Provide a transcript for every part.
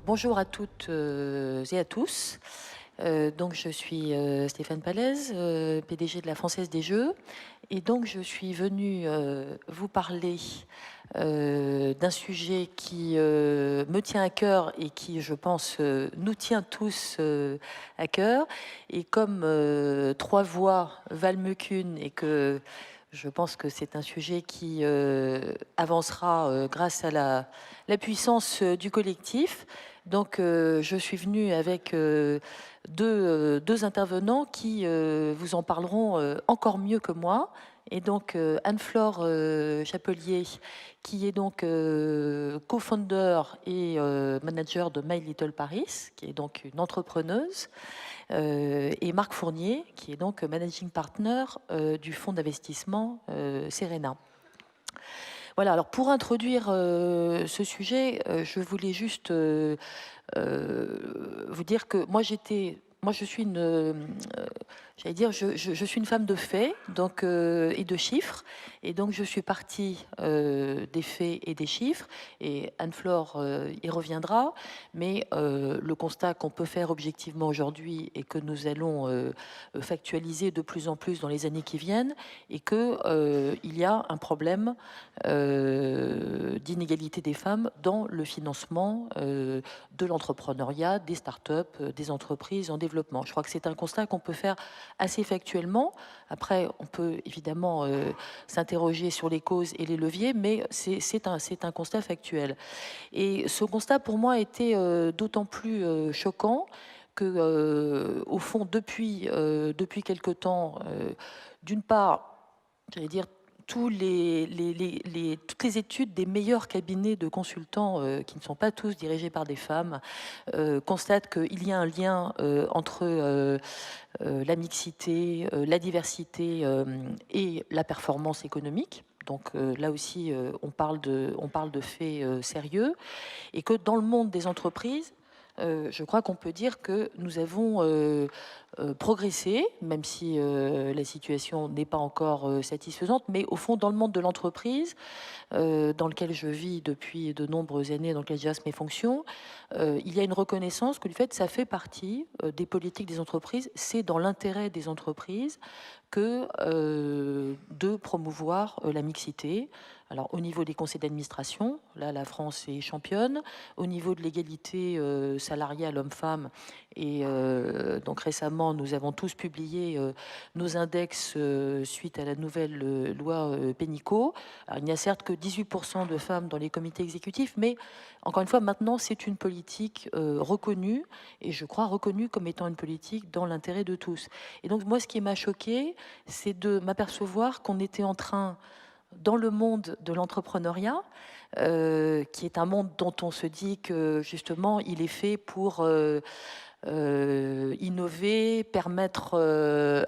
Bonjour à toutes et à tous. Donc je suis Stéphane Palaise, PDG de la Française des Jeux, et donc je suis venue vous parler d'un sujet qui me tient à cœur et qui, je pense, nous tient tous à cœur. Et comme trois voix valent mieux qu'une, et que je pense que c'est un sujet qui avancera grâce à la puissance du collectif. Donc, je suis venue avec deux intervenants qui vous en parleront encore mieux que moi. Et donc, Anne-Flore Chapelier, qui est donc co-founder et manager de My Little Paris, qui est donc une entrepreneuse, et Marc Fournier, qui est donc managing partner du fonds d'investissement Serena. Voilà, alors pour introduire ce sujet, je voulais juste vous dire que moi je suis j'allais dire, je suis une femme de faits, donc et de chiffres, et donc je suis partie des faits et des chiffres, et Anne-Flore y reviendra, mais le constat qu'on peut faire objectivement aujourd'hui et que nous allons factualiser de plus en plus dans les années qui viennent, est que il y a un problème d'inégalité des femmes dans le financement de l'entrepreneuriat, des startups, des entreprises en développement. Je crois que c'est un constat qu'on peut faire assez factuellement. Après, on peut évidemment s'interroger sur les causes et les leviers, mais c'est un constat factuel. Et ce constat, pour moi, était d'autant plus choquant que, au fond, depuis quelque temps, d'une part, j'allais dire, toutes les études des meilleurs cabinets de consultants, qui ne sont pas tous dirigés par des femmes, constatent qu'il y a un lien entre la mixité, la diversité et la performance économique. Donc là aussi, on parle de faits sérieux, et que dans le monde des entreprises, je crois qu'on peut dire que nous avons progressé, même si la situation n'est pas encore satisfaisante, mais au fond, dans le monde de l'entreprise, dans lequel je vis depuis de nombreuses années, dans lequel j'exerce mes fonctions, il y a une reconnaissance que du fait, ça fait partie des politiques des entreprises, c'est dans l'intérêt des entreprises que de promouvoir la mixité. Alors, au niveau des conseils d'administration, là, la France est championne. Au niveau de l'égalité salariale homme-femme, et donc récemment, nous avons tous publié nos index suite à la nouvelle loi Pénicaud. Alors, il n'y a certes que 18% de femmes dans les comités exécutifs, mais encore une fois, maintenant, c'est une politique reconnue, et je crois reconnue comme étant une politique dans l'intérêt de tous. Et donc, moi, ce qui m'a choqué, c'est de m'apercevoir qu'on était en train, dans le monde de l'entrepreneuriat, qui est un monde dont on se dit que justement il est fait pour innover, permettre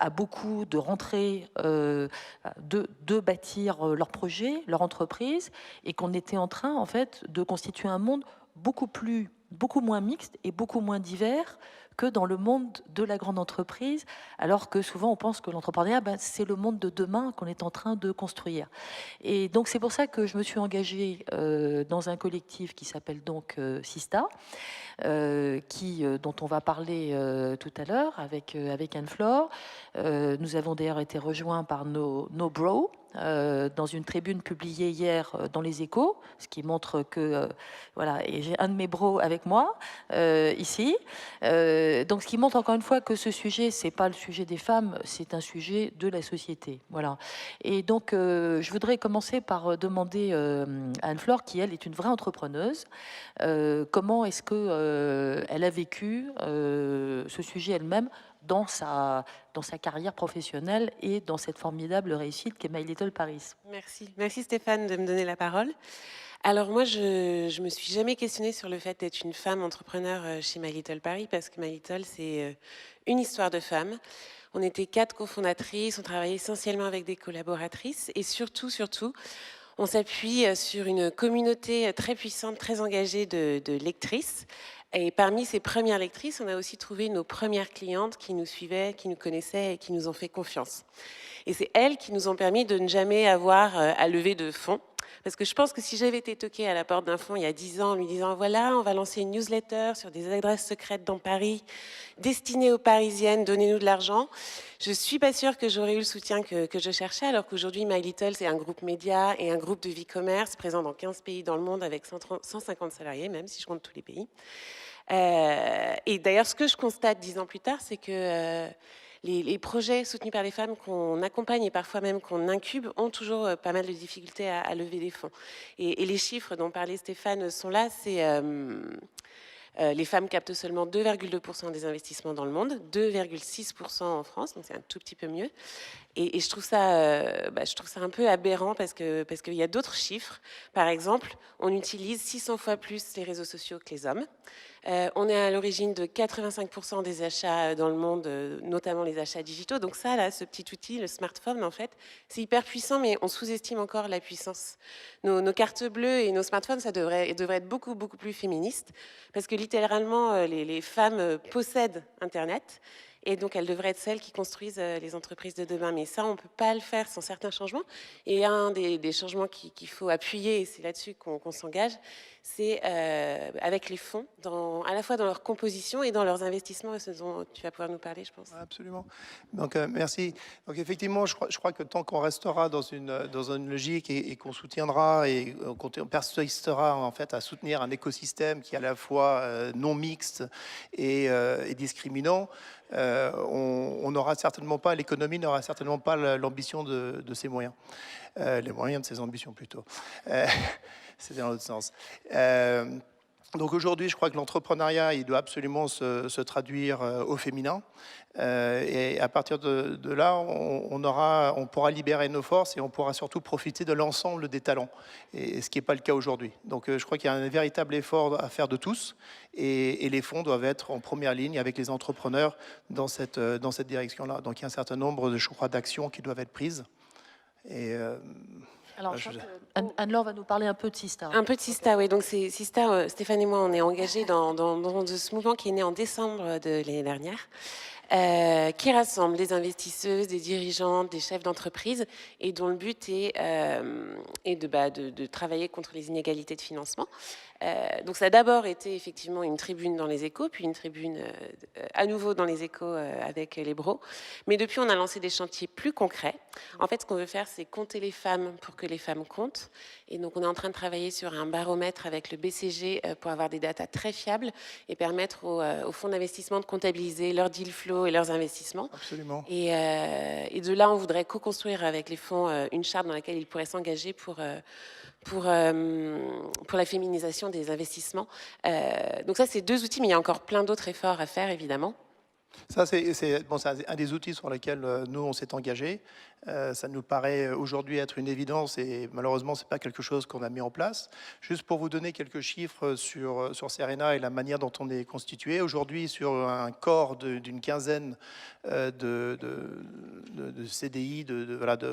à beaucoup de rentrer, de bâtir leur projet, leur entreprise, et qu'on était en train en fait de constituer un monde beaucoup moins mixte et beaucoup moins divers que dans le monde de la grande entreprise, alors que souvent on pense que l'entrepreneuriat, c'est le monde de demain qu'on est en train de construire. Et donc c'est pour ça que je me suis engagée dans un collectif qui s'appelle donc Sista, dont on va parler tout à l'heure avec Anne-Flore. Nous avons d'ailleurs été rejoints par nos bros, dans une tribune publiée hier dans les Échos, ce qui montre que voilà, et j'ai un de mes bros avec moi ici. Donc, ce qui montre encore une fois que ce sujet, c'est pas le sujet des femmes, c'est un sujet de la société. Voilà. Et donc, je voudrais commencer par demander à Anne-Flore, qui elle est une vraie entrepreneuse, comment est-ce que elle a vécu ce sujet elle-même dans sa carrière professionnelle et dans cette formidable réussite qu'est My Little Paris. Merci Stéphane de me donner la parole. Alors moi, je me suis jamais questionnée sur le fait d'être une femme entrepreneur chez My Little Paris, parce que My Little, c'est une histoire de femmes. On était 4 cofondatrices, on travaillait essentiellement avec des collaboratrices, et surtout, on s'appuie sur une communauté très puissante, très engagée de lectrices. Et parmi ces premières lectrices, on a aussi trouvé nos premières clientes qui nous suivaient, qui nous connaissaient et qui nous ont fait confiance. Et c'est elles qui nous ont permis de ne jamais avoir à lever de fonds. Parce que je pense que si j'avais été toquée à la porte d'un fonds il y a 10 ans en lui disant voilà, on va lancer une newsletter sur des adresses secrètes dans Paris, destinée aux Parisiennes, donnez-nous de l'argent, je ne suis pas sûre que j'aurais eu le soutien que je cherchais, alors qu'aujourd'hui My Little c'est un groupe média et un groupe de e-commerce présent dans 15 pays dans le monde avec 150 salariés, même si je compte tous les pays. Et d'ailleurs, ce que je constate 10 ans plus tard, c'est que les projets soutenus par les femmes qu'on accompagne et parfois même qu'on incube ont toujours pas mal de difficultés à lever des fonds. Et les chiffres dont parlait Stéphane sont là, c'est les femmes captent seulement 2,2% des investissements dans le monde, 2,6% en France, donc c'est un tout petit peu mieux. Et je trouve ça un peu aberrant parce qu'il y a d'autres chiffres. Par exemple, on utilise 600 fois plus les réseaux sociaux que les hommes. On est à l'origine de 85% des achats dans le monde, notamment les achats digitaux. Donc ça, là, ce petit outil, le smartphone, en fait, c'est hyper puissant, mais on sous-estime encore la puissance. Nos cartes bleues et nos smartphones, ça devrait être beaucoup, beaucoup plus féministe, parce que littéralement, les femmes possèdent Internet. Et donc, elles devraient être celles qui construisent les entreprises de demain. Mais ça, on ne peut pas le faire sans certains changements. Et un des changements qu'il faut appuyer, et c'est là-dessus qu'on s'engage, c'est avec les fonds, à la fois dans leur composition et dans leurs investissements, ce dont tu vas pouvoir nous parler, je pense. Absolument. Donc, merci. Donc, effectivement, je crois que tant qu'on restera dans une logique et qu'on soutiendra et qu'on persistera en fait à soutenir un écosystème qui est à la fois non mixte et discriminant, on n'aura certainement pas, l'économie n'aura certainement pas l'ambition de ses moyens. Les moyens de ses ambitions plutôt. C'est dans l'autre sens. Donc aujourd'hui, je crois que l'entrepreneuriat, il doit absolument se traduire au féminin. Et à partir de là, on pourra libérer nos forces et on pourra surtout profiter de l'ensemble des talents, et ce qui n'est pas le cas aujourd'hui. Donc je crois qu'il y a un véritable effort à faire de tous, et les fonds doivent être en première ligne avec les entrepreneurs dans cette direction-là. Donc il y a un certain nombre, je crois, d'actions qui doivent être prises. Et alors, Anne-Laure va nous parler un peu de Sista. Un peu de Sista, oui. Donc, Sista, Stéphane et moi, on est engagés dans ce mouvement qui est né en décembre de l'année dernière, qui rassemble des investisseuses, des dirigeantes, des chefs d'entreprise, et dont le but est de travailler contre les inégalités de financement. Donc ça a d'abord été effectivement une tribune dans les Échos, puis une tribune à nouveau dans les Échos avec les Bros. Mais depuis, on a lancé des chantiers plus concrets. En fait, ce qu'on veut faire, c'est compter les femmes pour que les femmes comptent. Et donc, on est en train de travailler sur un baromètre avec le BCG pour avoir des datas très fiables et permettre aux fonds d'investissement de comptabiliser leurs deal flow et leurs investissements. Absolument. Et de là, on voudrait co-construire avec les fonds une charte dans laquelle ils pourraient s'engager pour la féminisation des investissements. Donc ça, c'est 2 outils, mais il y a encore plein d'autres efforts à faire, évidemment. Ça, c'est un des outils sur lesquels nous, on s'est engagés. Ça nous paraît aujourd'hui être une évidence et malheureusement, ce n'est pas quelque chose qu'on a mis en place. Juste pour vous donner quelques chiffres sur Serena et la manière dont on est constitué. Aujourd'hui, sur un corps d'une quinzaine de CDI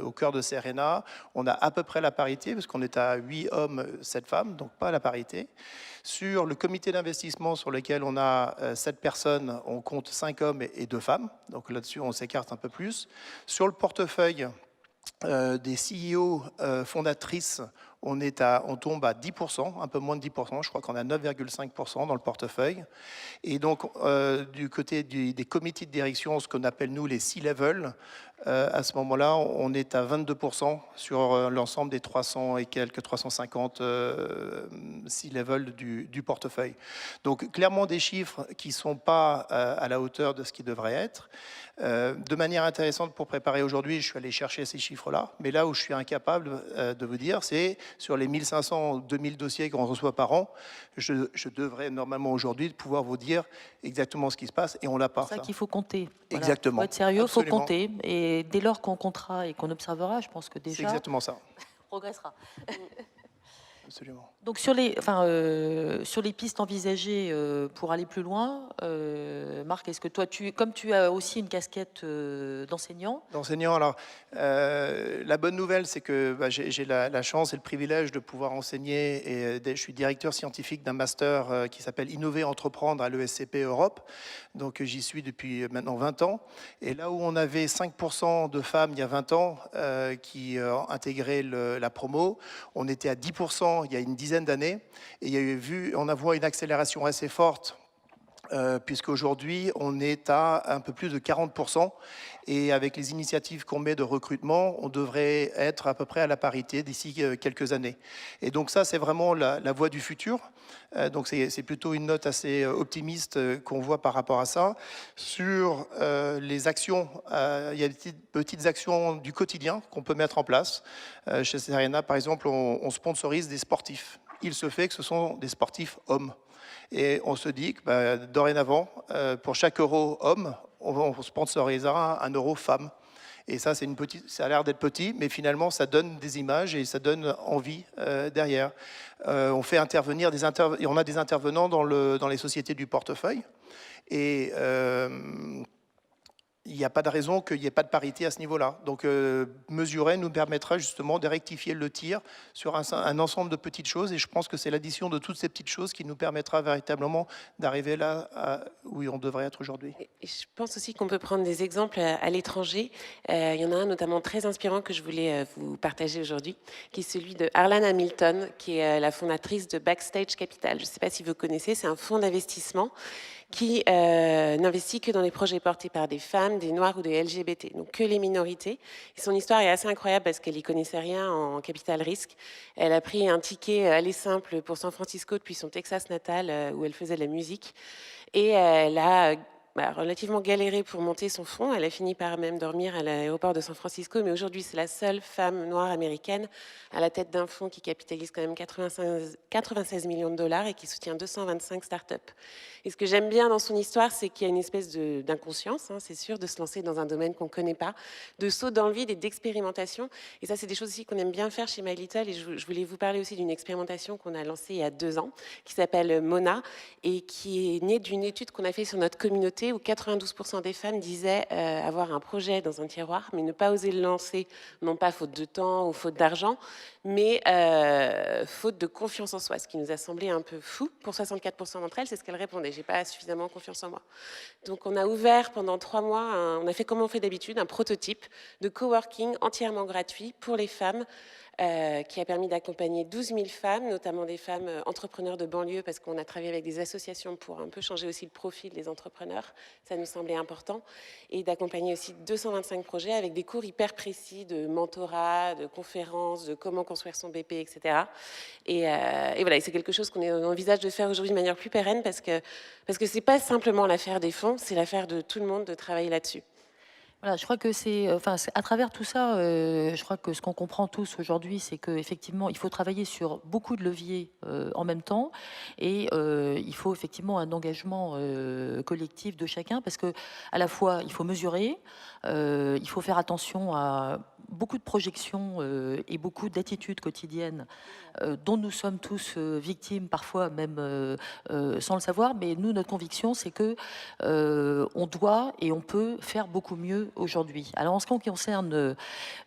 au cœur de Serena, on a à peu près la parité, parce qu'on est à 8 hommes, 7 femmes, donc pas la parité. Sur le comité d'investissement sur lequel on a 7 personnes, on compte 5 hommes et 2 femmes. Donc là-dessus, on s'écarte un peu plus. Sur le portefeuille des CEO fondatrices, on tombe à 10%, un peu moins de 10%. Je crois qu'on a 9,5% dans le portefeuille. Et donc, du côté des comités de direction, ce qu'on appelle nous les C-level, à ce moment-là, on est à 22% sur l'ensemble des 300 et quelques 350 C-level du portefeuille. Donc, clairement, des chiffres qui ne sont pas à la hauteur de ce qui devrait être. De manière intéressante pour préparer aujourd'hui, je suis allé chercher ces chiffres-là, mais là où je suis incapable de vous dire, c'est sur les 1500 ou 2000 dossiers qu'on reçoit par an, je devrais normalement aujourd'hui pouvoir vous dire exactement ce qui se passe, et on l'a pas. C'est ça qu'il faut compter. Voilà. Exactement. Il faut être sérieux, il faut Absolument. compter, et dès lors qu'on comptera et qu'on observera, je pense que déjà, c'est exactement ça. on progressera. absolument. Donc sur les pistes envisagées pour aller plus loin, Marc, est-ce que toi, comme tu as aussi une casquette d'enseignant? D'enseignant, alors la bonne nouvelle, c'est que j'ai la chance et le privilège de pouvoir enseigner et je suis directeur scientifique d'un master qui s'appelle Innover Entreprendre à l'ESCP Europe. Donc j'y suis depuis maintenant 20 ans. Et là où on avait 5% de femmes il y a 20 ans qui intégraient la promo, on était à 10% il y a une dizaine d'années. Et on a vu une accélération assez forte puisqu'aujourd'hui, on est à un peu plus de 40%. Et avec les initiatives qu'on met de recrutement, on devrait être à peu près à la parité d'ici quelques années. Et donc ça, c'est vraiment la voie du futur. Donc c'est plutôt une note assez optimiste qu'on voit par rapport à ça. Sur les actions, il y a des petites actions du quotidien qu'on peut mettre en place. Chez Serena, par exemple, on sponsorise des sportifs. Il se fait que ce sont des sportifs hommes. Et on se dit que dorénavant, pour chaque euro homme, on sponsorisera un euro femme. Et ça, ça a l'air d'être petit, mais finalement, ça donne des images et ça donne envie derrière. On fait intervenir et on a des intervenants dans les sociétés du portefeuille. Et il n'y a pas de raison qu'il n'y ait pas de parité à ce niveau-là. Donc, mesurer nous permettra justement de rectifier le tir sur un ensemble de petites choses. Et je pense que c'est l'addition de toutes ces petites choses qui nous permettra véritablement d'arriver là où on devrait être aujourd'hui. Je pense aussi qu'on peut prendre des exemples à l'étranger. Il y en a un notamment très inspirant que je voulais vous partager aujourd'hui, qui est celui de Harlan Hamilton, qui est la fondatrice de Backstage Capital. Je ne sais pas si vous connaissez, c'est un fonds d'investissement qui n'investit que dans les projets portés par des femmes, des noirs ou des LGBT, donc que les minorités. Et son histoire est assez incroyable parce qu'elle n'y connaissait rien en capital risque. Elle a pris un ticket aller simple pour San Francisco depuis son Texas natal où elle faisait de la musique. Et elle a relativement galéré pour monter son fonds. Elle a fini par même dormir à l'aéroport de San Francisco, mais aujourd'hui, c'est la seule femme noire américaine à la tête d'un fonds qui capitalise quand même 96 millions de dollars et qui soutient 225 startups. Et ce que j'aime bien dans son histoire, c'est qu'il y a une espèce d'inconscience, c'est sûr, de se lancer dans un domaine qu'on ne connaît pas, de saut dans le vide et d'expérimentation. Et ça, c'est des choses aussi qu'on aime bien faire chez My Little. Et je voulais vous parler aussi d'une expérimentation qu'on a lancée il y a 2 ans, qui s'appelle Mona, et qui est née d'une étude qu'on a fait sur notre communauté où 92% des femmes disaient avoir un projet dans un tiroir, mais ne pas oser le lancer, non pas faute de temps ou faute d'argent, mais faute de confiance en soi, ce qui nous a semblé un peu fou. Pour 64% d'entre elles, c'est ce qu'elles répondaient, j'ai pas suffisamment confiance en moi. Donc on a ouvert pendant 3 mois, on a fait comme on fait d'habitude, un prototype de coworking entièrement gratuit pour les femmes, qui a permis d'accompagner 12 000 femmes, notamment des femmes entrepreneurs de banlieue, parce qu'on a travaillé avec des associations pour un peu changer aussi le profil des entrepreneurs, ça nous semblait important, et d'accompagner aussi 225 projets avec des cours hyper précis de mentorat, de conférences, de comment construire son BP, etc. Et voilà, et c'est quelque chose qu'on envisage de faire aujourd'hui de manière plus pérenne, parce que c'est pas simplement l'affaire des fonds, c'est l'affaire de tout le monde de travailler là-dessus. Voilà, je crois que à travers tout ça, je crois que ce qu'on comprend tous aujourd'hui, c'est qu'effectivement, il faut travailler sur beaucoup de leviers en même temps, et il faut effectivement un engagement collectif de chacun, parce que à la fois, il faut mesurer, il faut faire attention à beaucoup de projections et beaucoup d'attitudes quotidiennes dont nous sommes tous victimes, parfois même sans le savoir, mais nous, notre conviction, c'est que on doit et on peut faire beaucoup mieux aujourd'hui. Alors, en ce qui concerne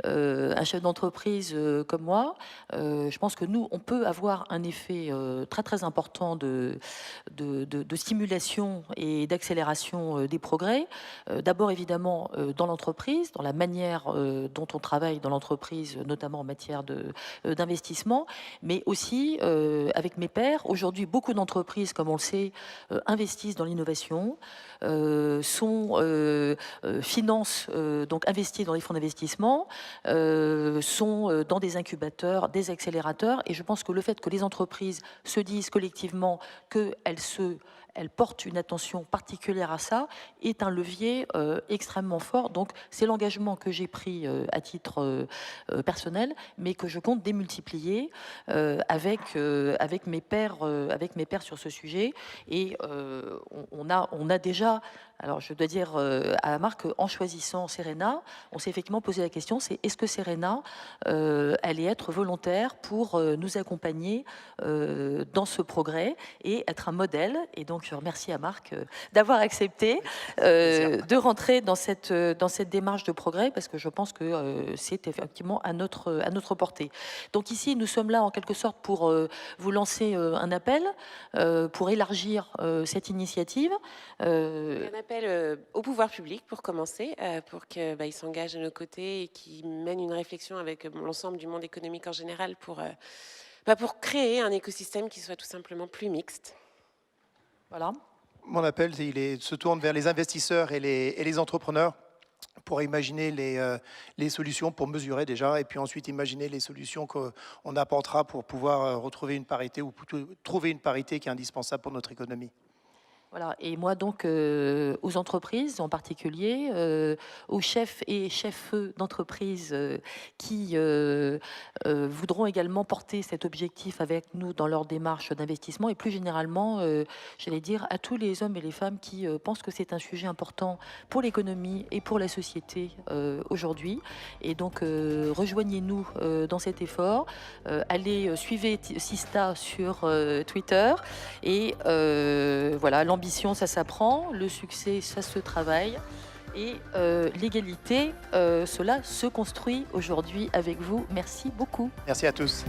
un chef d'entreprise comme moi, je pense que nous, on peut avoir un effet très très important de stimulation et d'accélération des progrès. D'abord, évidemment, dans l'entreprise, dans la manière dont on travaille dans l'entreprise, notamment en matière d'investissement, mais aussi avec mes pairs. Aujourd'hui, beaucoup d'entreprises, comme on le sait, investissent dans l'innovation, financent, donc investissent dans les fonds d'investissement, sont dans des incubateurs, des accélérateurs. Et je pense que le fait que les entreprises se disent collectivement qu'elles portent une attention particulière à ça est un levier extrêmement fort. Donc c'est l'engagement que j'ai pris à titre personnel, mais que je compte démultiplier avec mes pairs sur ce sujet. Et on a déjà Alors, je dois dire à Marc qu'en choisissant Serena, on s'est effectivement posé la question, c'est est-ce que Serena allait être volontaire pour nous accompagner dans ce progrès et être un modèle. Et donc, je remercie à Marc d'avoir accepté de rentrer dans cette démarche de progrès, parce que je pense que c'est effectivement à notre portée. Donc ici, nous sommes là en quelque sorte pour vous lancer un appel, pour élargir cette initiative. Un appel au pouvoir public pour commencer, pour qu'ils s'engagent de nos côtés et qu'ils mènent une réflexion avec l'ensemble du monde économique en général pour créer un écosystème qui soit tout simplement plus mixte. Voilà. Mon appel, se tourne vers les investisseurs et les entrepreneurs pour imaginer les solutions, pour mesurer déjà, et puis ensuite imaginer les solutions qu'on apportera pour pouvoir retrouver une parité ou plutôt trouver une parité qui est indispensable pour notre économie. Voilà, et moi donc aux entreprises en particulier, aux chefs et chefs d'entreprise qui voudront également porter cet objectif avec nous dans leur démarche d'investissement, et plus généralement, j'allais dire, à tous les hommes et les femmes qui pensent que c'est un sujet important pour l'économie et pour la société aujourd'hui. Et donc rejoignez-nous dans cet effort, allez suivez Sista sur Twitter, et voilà, l'ambition, ça s'apprend, le succès, ça se travaille, et l'égalité, cela se construit aujourd'hui avec vous. Merci beaucoup. Merci à tous.